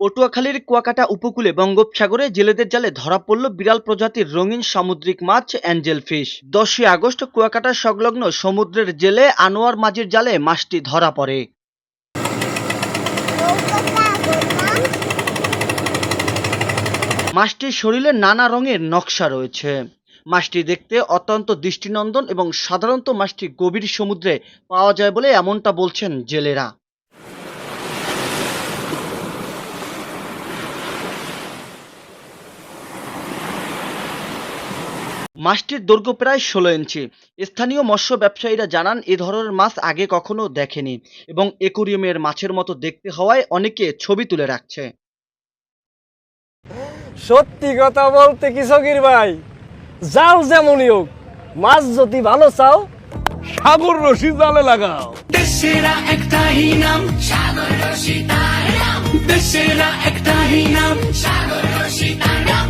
পটুয়াখালীর কুয়াকাটা উপকূলে বঙ্গোপসাগরে জেলেদের জালে ধরা পড়ল বিরল প্রজাতির রঙিন সামুদ্রিক মাছ অ্যাঞ্জেল ফিশ। 10ই আগস্ট কুয়াকাটা সংলগ্ন সমুদ্রের জেলে আনোয়ার মাঝির জালে মাছটি ধরা পড়ে। মাছটির শরীরে নানা রঙের নকশা রয়েছে। মাছটি দেখতে অত্যন্ত দৃষ্টিনন্দন এবং সাধারণত মাছটি গভীর সমুদ্রে পাওয়া যায় বলে এমনটা বলছেন জেলেরা। মাছটির দৈর্ঘ্য প্রায় 16 ইঞ্চি। স্থানীয় মৎস্য ব্যবসায়ীরা জানান, এ ধরনের মাছ আগে কখনো দেখেনি এবং অ্যাকোয়ারিয়ামের মাছের মতো দেখতে হওয়ায় অনেকে ছবি তুলে রাখছে। সত্যি কথা বলতে কি সগির ভাই, যাও যেমনই হোক, মাছ যদি ভালো চাও সাগর রশি জালে লাগাও। দেশেরা একটাই নাম সাগর রশি তার নাম, দেশেরা একটাই নাম সাগর রশি তার নাম।